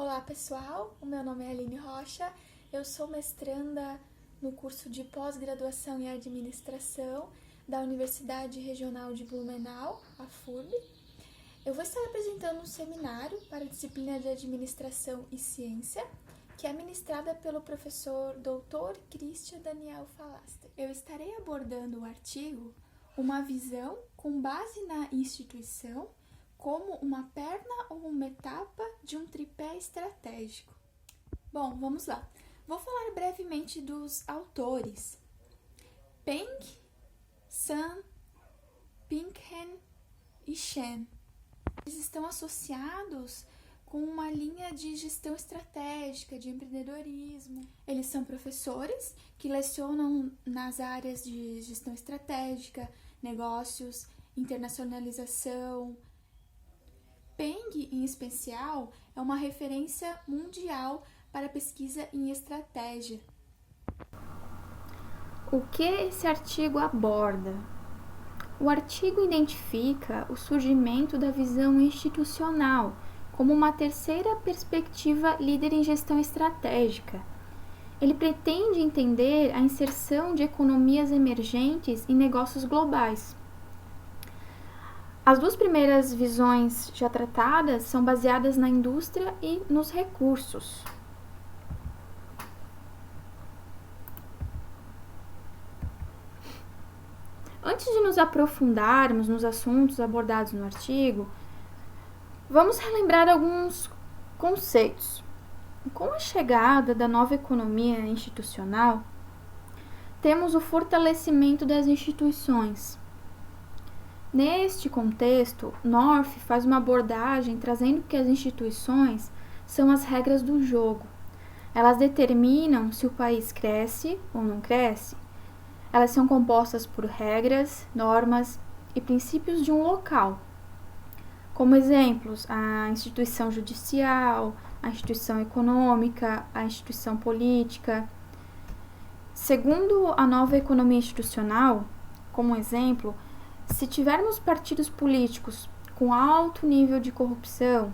Olá pessoal, o meu nome é Aline Rocha, eu sou mestranda no curso de pós-graduação em administração da Universidade Regional de Blumenau, a FURB. Eu vou estar apresentando um seminário para a disciplina de administração e ciência, que é ministrada pelo professor Dr. Christian Daniel Falaster. Eu estarei abordando o artigo Uma visão com base na instituição como uma perna ou uma etapa de um tripé estratégico. Bom, vamos lá. Vou falar brevemente dos autores. Peng, Sun, Pinkham e Shen. Eles estão associados com uma linha de gestão estratégica, de empreendedorismo. Eles são professores que lecionam nas áreas de gestão estratégica, negócios, internacionalização. Peng, em especial, é uma referência mundial para pesquisa em estratégia. O que esse artigo aborda? O artigo identifica o surgimento da visão institucional como uma terceira perspectiva líder em gestão estratégica. Ele pretende entender a inserção de economias emergentes em negócios globais. As duas primeiras visões já tratadas são baseadas na indústria e nos recursos. Antes de nos aprofundarmos nos assuntos abordados no artigo, vamos relembrar alguns conceitos. Com a chegada da nova economia institucional, temos o fortalecimento das instituições. Neste contexto, North faz uma abordagem trazendo que as instituições são as regras do jogo. Elas determinam se o país cresce ou não cresce. Elas são compostas por regras, normas e princípios de um local. Como exemplos, a instituição judicial, a instituição econômica, a instituição política. Segundo a nova economia institucional, como exemplo, se tivermos partidos políticos com alto nível de corrupção,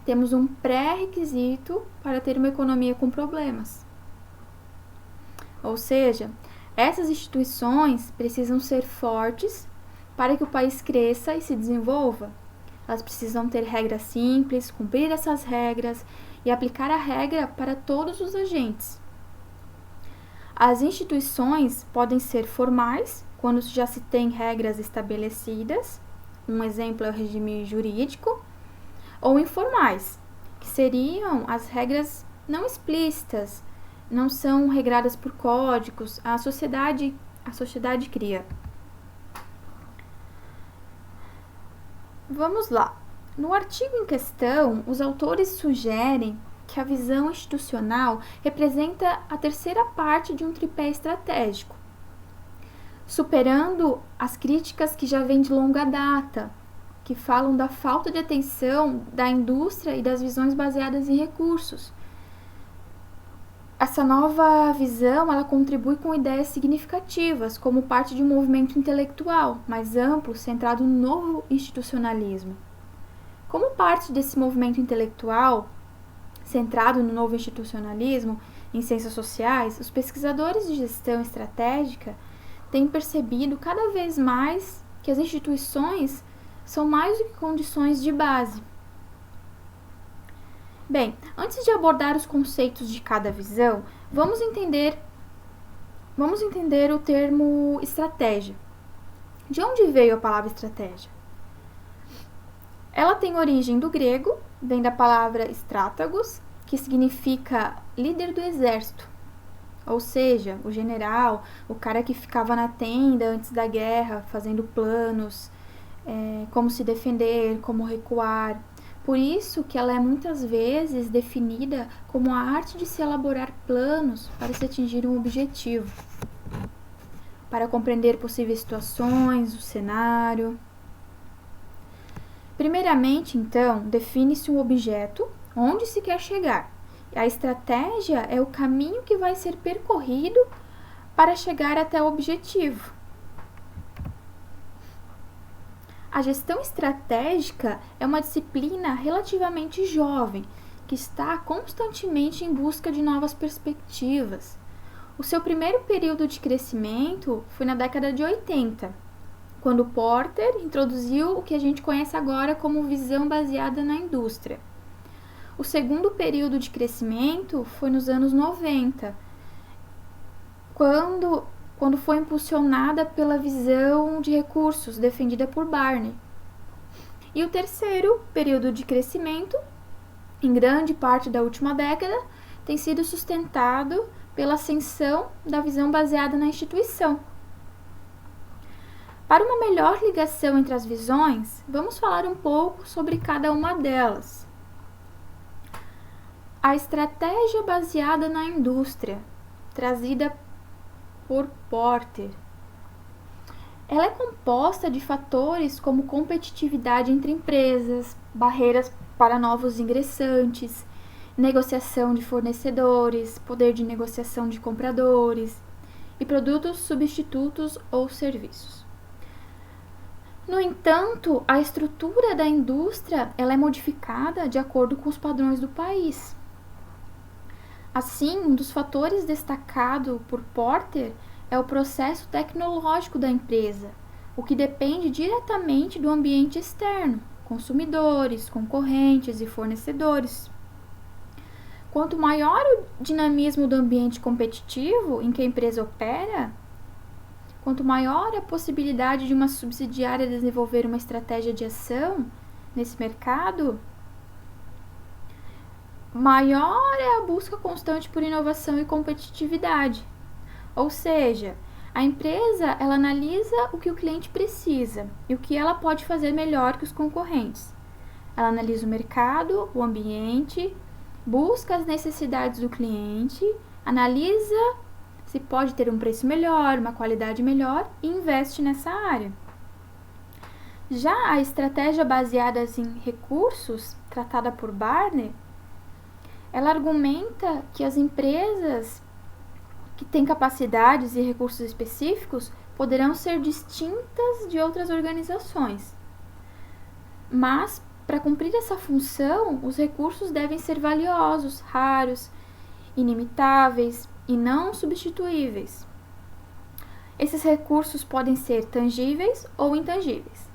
temos um pré-requisito para ter uma economia com problemas. Ou seja, essas instituições precisam ser fortes para que o país cresça e se desenvolva. Elas precisam ter regras simples, cumprir essas regras e aplicar a regra para todos os agentes. As instituições podem ser formais, quando já se tem regras estabelecidas, um exemplo é o regime jurídico, ou informais, que seriam as regras não explícitas, não são regradas por códigos, a sociedade cria. Vamos lá. No artigo em questão, os autores sugerem que a visão institucional representa a terceira parte de um tripé estratégico, superando as críticas que já vêm de longa data, que falam da falta de atenção da indústria e das visões baseadas em recursos. Essa nova visão, ela contribui com ideias significativas, como parte de um movimento intelectual mais amplo, centrado no novo institucionalismo. Como parte desse movimento intelectual, centrado no novo institucionalismo em ciências sociais, os pesquisadores de gestão estratégica têm percebido cada vez mais que as instituições são mais do que condições de base. Bem, antes de abordar os conceitos de cada visão, vamos entender o termo estratégia. De onde veio a palavra estratégia? Ela tem origem do grego, vem da palavra stratagos, que significa líder do exército. Ou seja, o general, o cara que ficava na tenda antes da guerra, fazendo planos, como se defender, como recuar. Por isso que ela é muitas vezes definida como a arte de se elaborar planos para se atingir um objetivo, para compreender possíveis situações, o cenário. Primeiramente, então, define-se um objeto, onde se quer chegar. A estratégia é o caminho que vai ser percorrido para chegar até o objetivo. A gestão estratégica é uma disciplina relativamente jovem, que está constantemente em busca de novas perspectivas. O seu primeiro período de crescimento foi na década de 80, quando Porter introduziu o que a gente conhece agora como visão baseada na indústria. O segundo período de crescimento foi nos anos 90, quando foi impulsionada pela visão de recursos defendida por Barney. E o terceiro período de crescimento, em grande parte da última década, tem sido sustentado pela ascensão da visão baseada na instituição. Para uma melhor ligação entre as visões, vamos falar um pouco sobre cada uma delas. A estratégia baseada na indústria, trazida por Porter. Ela é composta de fatores como competitividade entre empresas, barreiras para novos ingressantes, negociação de fornecedores, poder de negociação de compradores e produtos substitutos ou serviços. No entanto, a estrutura da indústria ela é modificada de acordo com os padrões do país. Assim, um dos fatores destacado por Porter é o processo tecnológico da empresa, o que depende diretamente do ambiente externo, consumidores, concorrentes e fornecedores. Quanto maior o dinamismo do ambiente competitivo em que a empresa opera, quanto maior a possibilidade de uma subsidiária desenvolver uma estratégia de ação nesse mercado, maior é a busca constante por inovação e competitividade. Ou seja, a empresa ela analisa o que o cliente precisa e o que ela pode fazer melhor que os concorrentes. Ela analisa o mercado, o ambiente, busca as necessidades do cliente, analisa se pode ter um preço melhor, uma qualidade melhor e investe nessa área. Já a estratégia baseada em recursos, tratada por Barney, ela argumenta que as empresas que têm capacidades e recursos específicos poderão ser distintas de outras organizações. Mas, para cumprir essa função, os recursos devem ser valiosos, raros, inimitáveis e não substituíveis. Esses recursos podem ser tangíveis ou intangíveis.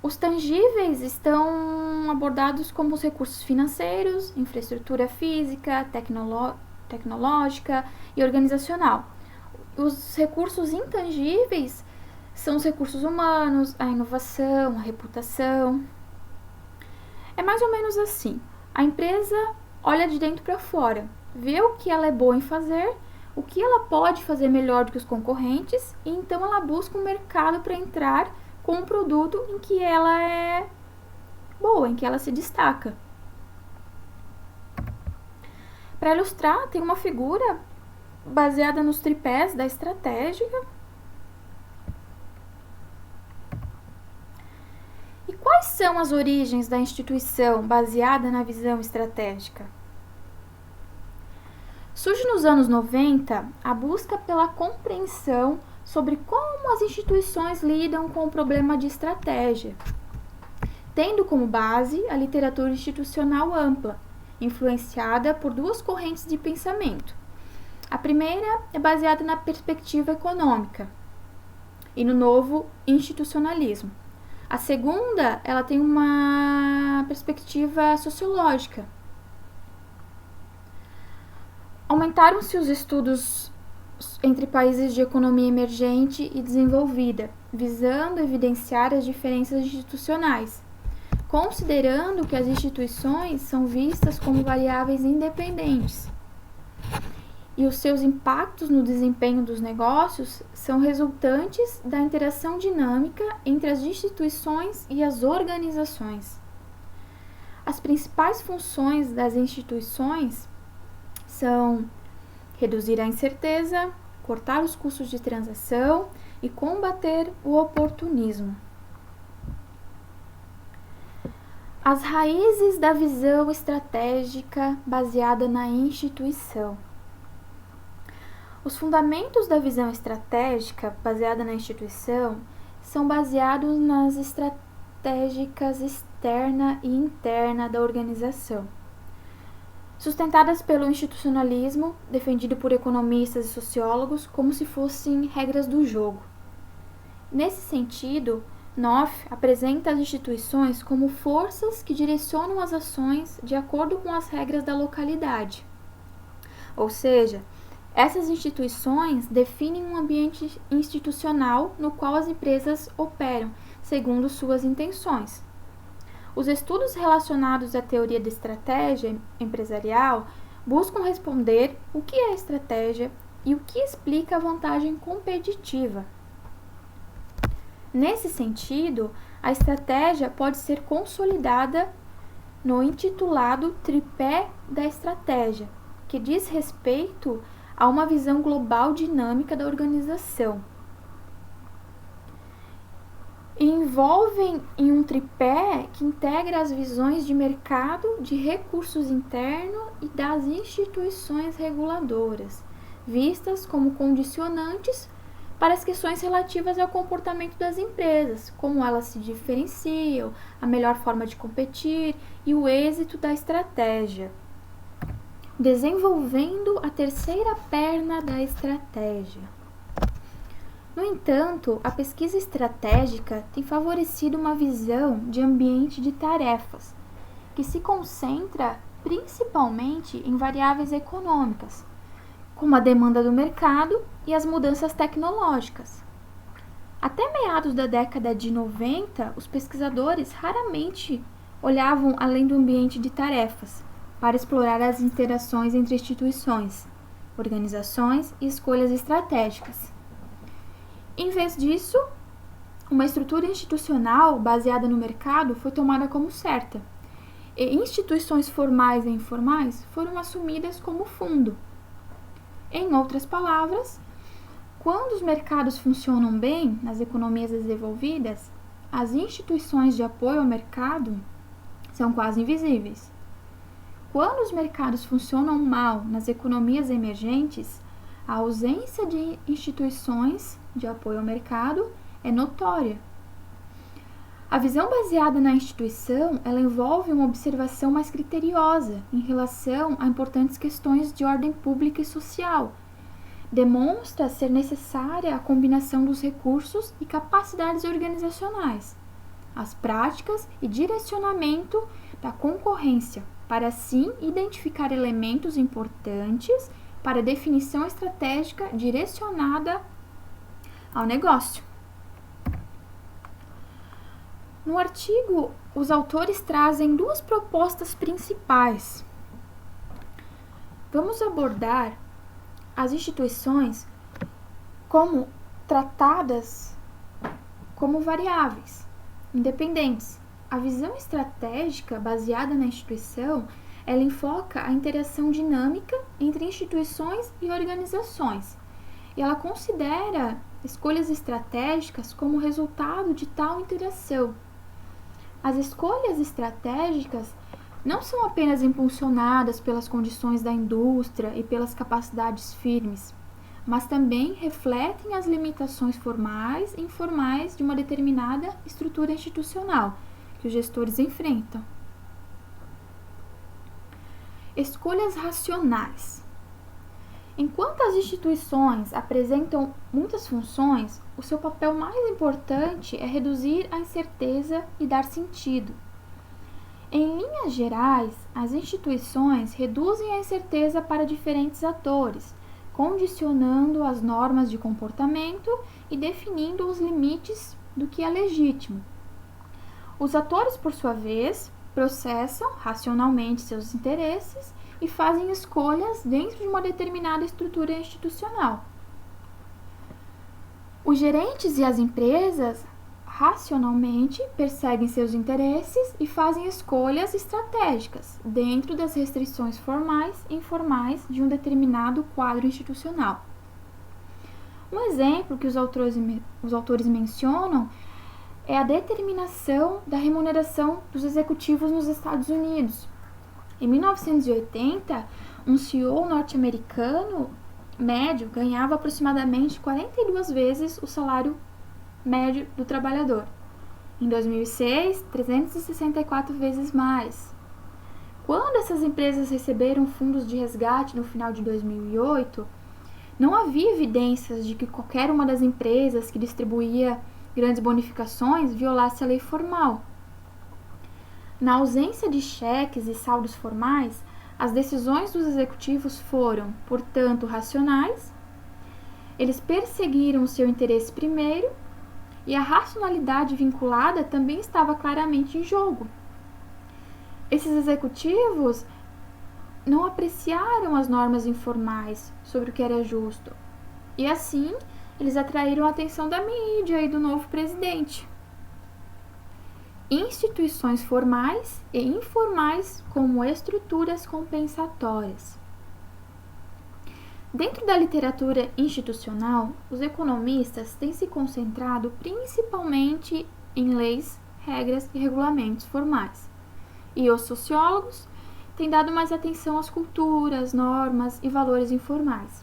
Os tangíveis estão abordados como os recursos financeiros, infraestrutura física, tecnológica e organizacional. Os recursos intangíveis são os recursos humanos, a inovação, a reputação. É mais ou menos assim. A empresa olha de dentro para fora, vê o que ela é boa em fazer, o que ela pode fazer melhor do que os concorrentes, e então ela busca um mercado para entrar com um produto em que ela é boa, em que ela se destaca. Para ilustrar, tem uma figura baseada nos tripés da estratégica. E quais são as origens da instituição baseada na visão estratégica? Surge nos anos 90 a busca pela compreensão sobre como as instituições lidam com o problema de estratégia, tendo como base a literatura institucional ampla, influenciada por duas correntes de pensamento. A primeira é baseada na perspectiva econômica e no novo institucionalismo. A segunda, ela tem uma perspectiva sociológica. Aumentaram-se os estudos entre países de economia emergente e desenvolvida, visando evidenciar as diferenças institucionais, considerando que as instituições são vistas como variáveis independentes e os seus impactos no desempenho dos negócios são resultantes da interação dinâmica entre as instituições e as organizações. As principais funções das instituições são reduzir a incerteza, cortar os custos de transação e combater o oportunismo. As raízes da visão estratégica baseada na instituição. Os fundamentos da visão estratégica baseada na instituição são baseados nas estratégicas externa e interna da organização. sustentadas pelo institucionalismo, defendido por economistas e sociólogos como se fossem regras do jogo. Nesse sentido, Knopf apresenta as instituições como forças que direcionam as ações de acordo com as regras da localidade. Ou seja, essas instituições definem um ambiente institucional no qual as empresas operam, segundo suas intenções. Os estudos relacionados à teoria da estratégia empresarial buscam responder o que é estratégia e o que explica a vantagem competitiva. Nesse sentido, a estratégia pode ser consolidada no intitulado tripé da estratégia, que diz respeito a uma visão global dinâmica da organização. E envolvem em um tripé que integra as visões de mercado, de recursos internos e das instituições reguladoras, vistas como condicionantes para as questões relativas ao comportamento das empresas, como elas se diferenciam, a melhor forma de competir e o êxito da estratégia. Desenvolvendo a terceira perna da estratégia. No entanto, a pesquisa estratégica tem favorecido uma visão de ambiente de tarefas, que se concentra principalmente em variáveis econômicas, como a demanda do mercado e as mudanças tecnológicas. Até meados da década de 90, os pesquisadores raramente olhavam além do ambiente de tarefas para explorar as interações entre instituições, organizações e escolhas estratégicas. Em vez disso, uma estrutura institucional baseada no mercado foi tomada como certa, e instituições formais e informais foram assumidas como fundo. Em outras palavras, quando os mercados funcionam bem nas economias desenvolvidas, as instituições de apoio ao mercado são quase invisíveis. Quando os mercados funcionam mal nas economias emergentes, a ausência de instituições de apoio ao mercado é notória. A visão baseada na instituição, ela envolve uma observação mais criteriosa em relação a importantes questões de ordem pública e social. Demonstra ser necessária a combinação dos recursos e capacidades organizacionais, as práticas e direcionamento da concorrência, para assim identificar elementos importantes para a definição estratégica direcionada ao negócio. No artigo, os autores trazem duas propostas principais. Vamos abordar as instituições como tratadas como variáveis, independentes. A visão estratégica baseada na instituição, ela enfoca a interação dinâmica entre instituições e organizações. E ela considera escolhas estratégicas como resultado de tal interação. As escolhas estratégicas não são apenas impulsionadas pelas condições da indústria e pelas capacidades firmes, mas também refletem as limitações formais e informais de uma determinada estrutura institucional que os gestores enfrentam. Escolhas racionais. Enquanto as instituições apresentam muitas funções, o seu papel mais importante é reduzir a incerteza e dar sentido. Em linhas gerais, as instituições reduzem a incerteza para diferentes atores, condicionando as normas de comportamento e definindo os limites do que é legítimo. Os atores, por sua vez, processam racionalmente seus interesses e fazem escolhas dentro de uma determinada estrutura institucional. Os gerentes e as empresas racionalmente perseguem seus interesses e fazem escolhas estratégicas dentro das restrições formais e informais de um determinado quadro institucional. Um exemplo que os autores mencionam é a determinação da remuneração dos executivos nos Estados Unidos. Em 1980, um CEO norte-americano médio ganhava aproximadamente 42 vezes o salário médio do trabalhador. Em 2006, 364 vezes mais. quando essas empresas receberam fundos de resgate no final de 2008, não havia evidências de que qualquer uma das empresas que distribuía grandes bonificações violasse a lei formal. Na ausência de cheques e saldos formais, as decisões dos executivos foram, portanto, racionais. Eles perseguiram o seu interesse primeiro e a racionalidade vinculada também estava claramente em jogo. Esses executivos não apreciaram as normas informais sobre o que era justo e, assim, eles atraíram a atenção da mídia e do novo presidente. Instituições formais e informais como estruturas compensatórias. Dentro da literatura institucional, os economistas têm se concentrado principalmente em leis, regras e regulamentos formais. E os sociólogos têm dado mais atenção às culturas, normas e valores informais.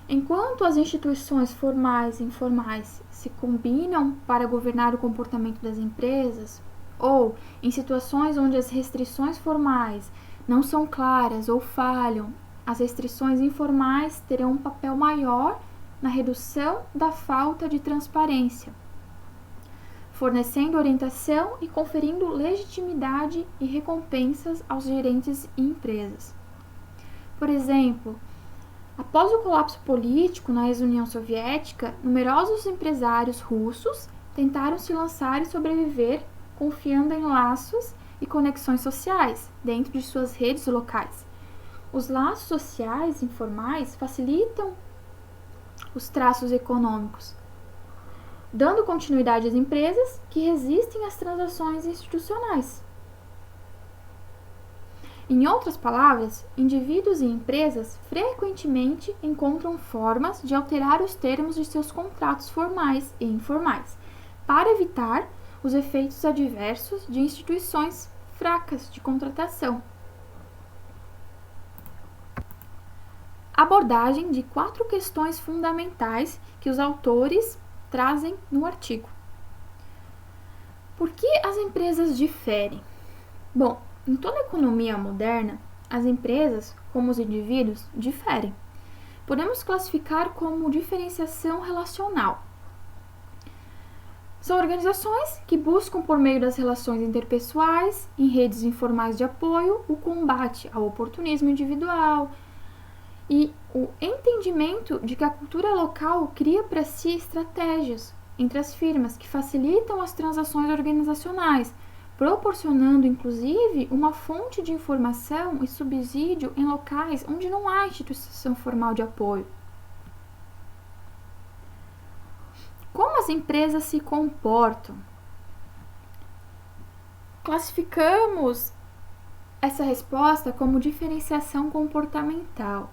Enquanto as instituições formais e informais se combinam para governar o comportamento das empresas, ou em situações onde as restrições formais não são claras ou falham, as restrições informais terão um papel maior na redução da falta de transparência, fornecendo orientação e conferindo legitimidade e recompensas aos gerentes e empresas. Por exemplo, após o colapso político na ex-União Soviética, numerosos empresários russos tentaram se lançar e sobreviver confiando em laços e conexões sociais dentro de suas redes locais. Os laços sociais informais facilitam os traços econômicos, dando continuidade às empresas que resistem às transações institucionais. Em outras palavras, indivíduos e empresas frequentemente encontram formas de alterar os termos de seus contratos formais e informais, para evitar os efeitos adversos de instituições fracas de contratação. Abordagem de 4 questões fundamentais que os autores trazem no artigo. Por que as empresas diferem? Bom, em toda a economia moderna, as empresas, como os indivíduos, diferem. Podemos classificar como diferenciação relacional. São organizações que buscam, por meio das relações interpessoais, em redes informais de apoio, o combate ao oportunismo individual e o entendimento de que a cultura local cria para si estratégias entre as firmas que facilitam as transações organizacionais, proporcionando, inclusive, uma fonte de informação e subsídio em locais onde não há instituição formal de apoio. Como as empresas se comportam? Classificamos essa resposta como diferenciação comportamental.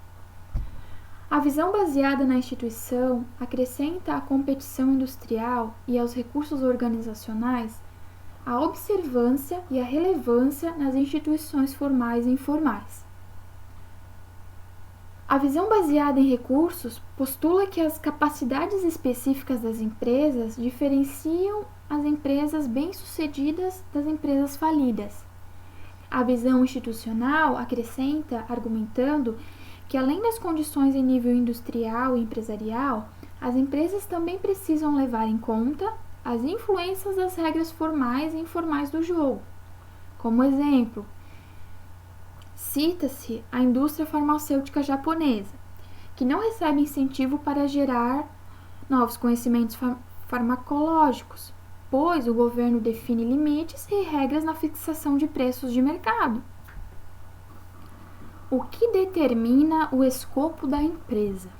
A visão baseada na instituição acrescenta à competição industrial e aos recursos organizacionais a observância e a relevância nas instituições formais e informais. A visão baseada em recursos postula que as capacidades específicas das empresas diferenciam as empresas bem-sucedidas das empresas falidas. A visão institucional acrescenta, argumentando que, além das condições em nível industrial e empresarial, as empresas também precisam levar em conta as influências das regras formais e informais do jogo. Como exemplo, cita-se a indústria farmacêutica japonesa, que não recebe incentivo para gerar novos conhecimentos farmacológicos, pois o governo define limites e regras na fixação de preços de mercado. O que determina o escopo da empresa?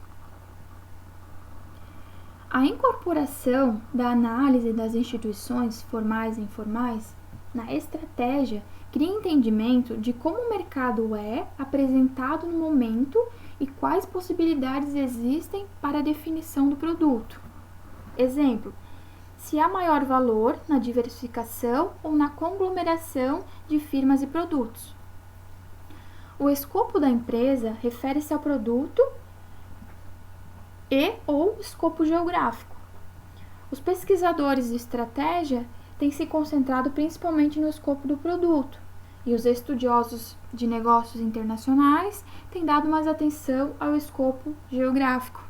A incorporação da análise das instituições formais e informais na estratégia cria entendimento de como o mercado é apresentado no momento e quais possibilidades existem para a definição do produto. Exemplo, se há maior valor na diversificação ou na conglomeração de firmas e produtos. O escopo da empresa refere-se ao produto e ou escopo geográfico. Os pesquisadores de estratégia têm se concentrado principalmente no escopo do produto, e os estudiosos de negócios internacionais têm dado mais atenção ao escopo geográfico.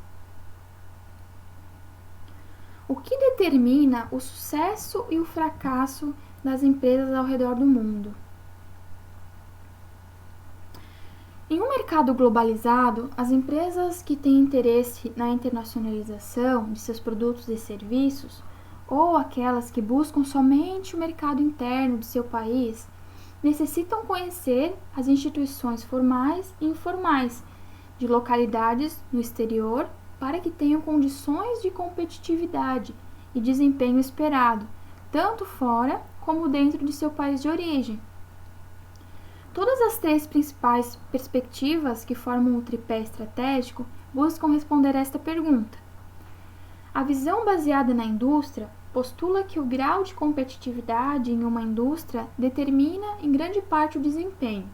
O que determina o sucesso e o fracasso das empresas ao redor do mundo? Em um mercado globalizado, as empresas que têm interesse na internacionalização de seus produtos e serviços, ou aquelas que buscam somente o mercado interno de seu país, necessitam conhecer as instituições formais e informais de localidades no exterior para que tenham condições de competitividade e desempenho esperado, tanto fora como dentro de seu país de origem. Todas as três principais perspectivas que formam o tripé estratégico buscam responder a esta pergunta. A visão baseada na indústria postula que o grau de competitividade em uma indústria determina em grande parte o desempenho.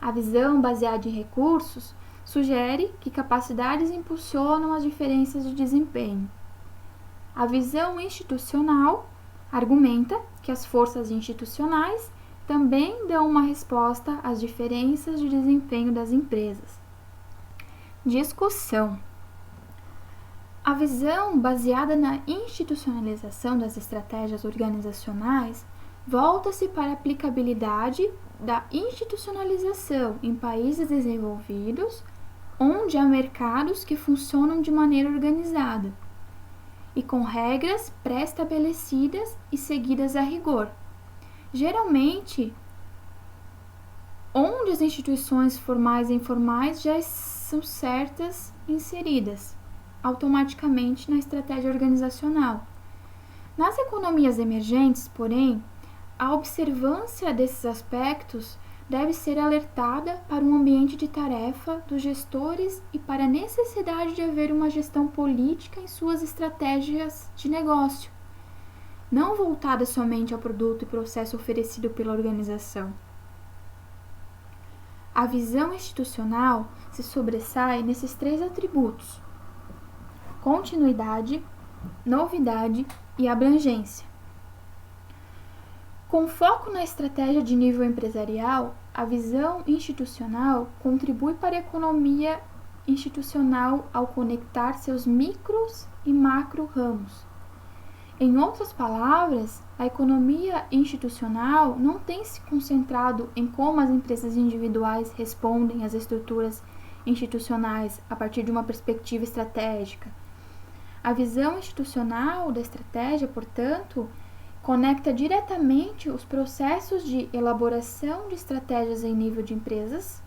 A visão baseada em recursos sugere que capacidades impulsionam as diferenças de desempenho. A visão institucional argumenta que as forças institucionais também dão uma resposta às diferenças de desempenho das empresas. Discussão. A visão baseada na institucionalização das estratégias organizacionais volta-se para a aplicabilidade da institucionalização em países desenvolvidos, onde há mercados que funcionam de maneira organizada e com regras pré-estabelecidas e seguidas a rigor. Geralmente, onde as instituições formais e informais já são inseridas automaticamente na estratégia organizacional. Nas economias emergentes, porém, a observância desses aspectos deve ser alertada para um ambiente de tarefa dos gestores e para a necessidade de haver uma gestão política em suas estratégias de negócio, não voltada somente ao produto e processo oferecido pela organização. A visão institucional se sobressai nesses três atributos: continuidade, novidade e abrangência. Com foco na estratégia de nível empresarial, a visão institucional contribui para a economia institucional ao conectar seus micros e macro ramos. Em outras palavras, a economia institucional não tem se concentrado em como as empresas individuais respondem às estruturas institucionais a partir de uma perspectiva estratégica. A visão institucional da estratégia, portanto, conecta diretamente os processos de elaboração de estratégias em nível de empresas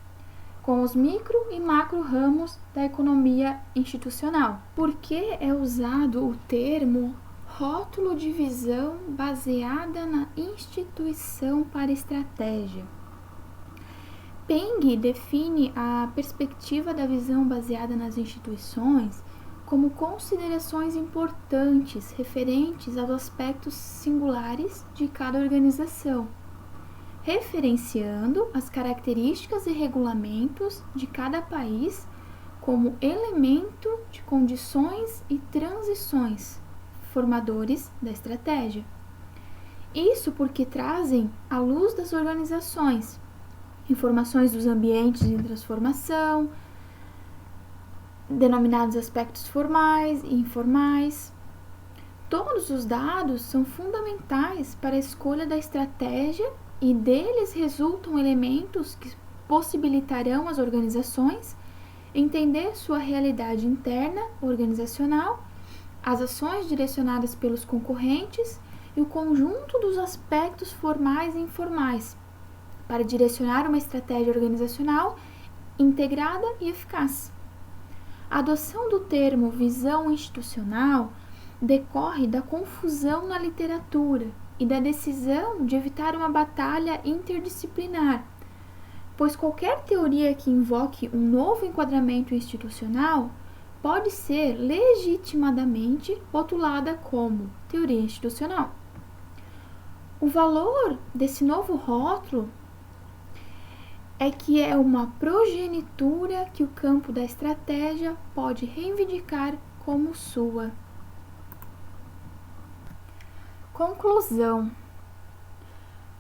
com os micro e macro ramos da economia institucional. Por que é usado o termo rótulo de visão baseada na instituição para estratégia? Peng define a perspectiva da visão baseada nas instituições como considerações importantes referentes aos aspectos singulares de cada organização, referenciando as características e regulamentos de cada país como elemento de condições e transições formadores da estratégia. Isso porque trazem à luz das organizações informações dos ambientes em transformação, denominados aspectos formais e informais. Todos os dados são fundamentais para a escolha da estratégia e deles resultam elementos que possibilitarão às organizações entender sua realidade interna organizacional, as ações direcionadas pelos concorrentes e o conjunto dos aspectos formais e informais para direcionar uma estratégia organizacional integrada e eficaz. A adoção do termo visão institucional decorre da confusão na literatura e da decisão de evitar uma batalha interdisciplinar, pois qualquer teoria que invoque um novo enquadramento institucional pode ser legitimadamente rotulada como teoria institucional. O valor desse novo rótulo é que é uma progenitura que o campo da estratégia pode reivindicar como sua. Conclusão.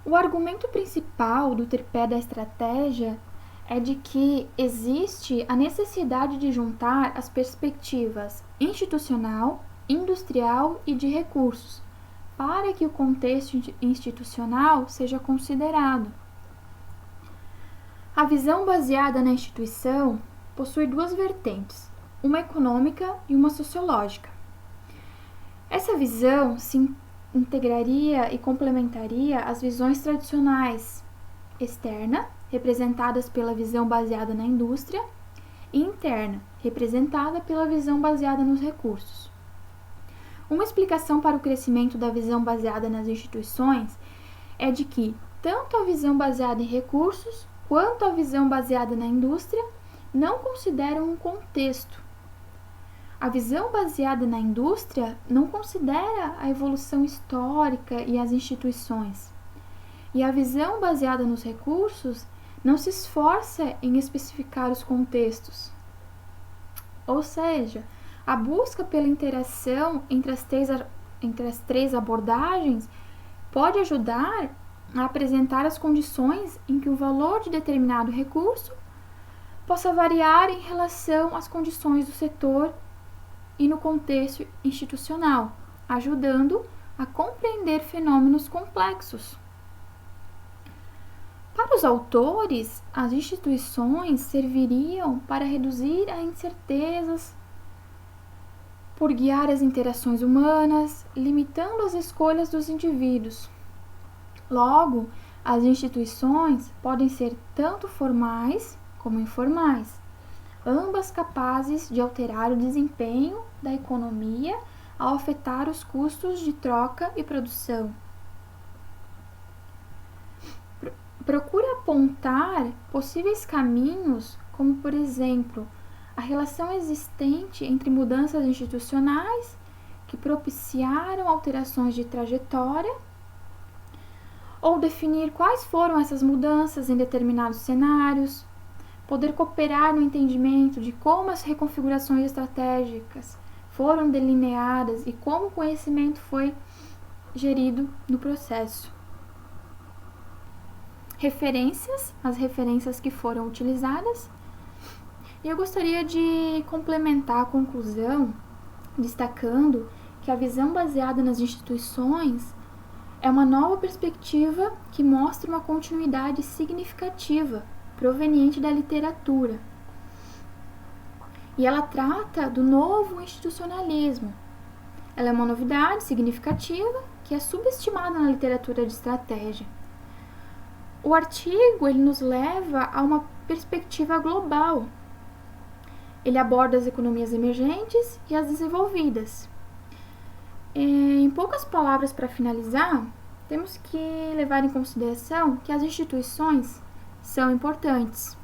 O argumento principal do tripé da estratégia é de que existe a necessidade de juntar as perspectivas institucional, industrial e de recursos, para que o contexto institucional seja considerado. A visão baseada na instituição possui duas vertentes, uma econômica e uma sociológica. Essa visão se integraria e complementaria as visões tradicionais, externa, representadas pela visão baseada na indústria, e interna, representada pela visão baseada nos recursos. Uma explicação para o crescimento da visão baseada nas instituições é de que tanto a visão baseada em recursos quanto a visão baseada na indústria não consideram um contexto. A visão baseada na indústria não considera a evolução histórica e as instituições. E a visão baseada nos recursos não se esforça em especificar os contextos. Ou seja, a busca pela interação entre as três abordagens pode ajudar a apresentar as condições em que o valor de determinado recurso possa variar em relação às condições do setor e no contexto institucional, ajudando a compreender fenômenos complexos. Para os autores, as instituições serviriam para reduzir as incertezas, por guiar as interações humanas, limitando as escolhas dos indivíduos. Logo, as instituições podem ser tanto formais como informais, ambas capazes de alterar o desempenho da economia ao afetar os custos de troca e produção. Procura apontar possíveis caminhos, como, por exemplo, a relação existente entre mudanças institucionais que propiciaram alterações de trajetória, ou definir quais foram essas mudanças em determinados cenários, poder cooperar no entendimento de como as reconfigurações estratégicas foram delineadas e como o conhecimento foi gerido no processo. As referências que foram utilizadas. E eu gostaria de complementar a conclusão, destacando que a visão baseada nas instituições é uma nova perspectiva que mostra uma continuidade significativa proveniente da literatura. E ela trata do novo institucionalismo. Ela é uma novidade significativa que é subestimada na literatura de estratégia. O artigo ele nos leva a uma perspectiva global. Ele aborda as economias emergentes e as desenvolvidas. Em poucas palavras, para finalizar, temos que levar em consideração que as instituições são importantes.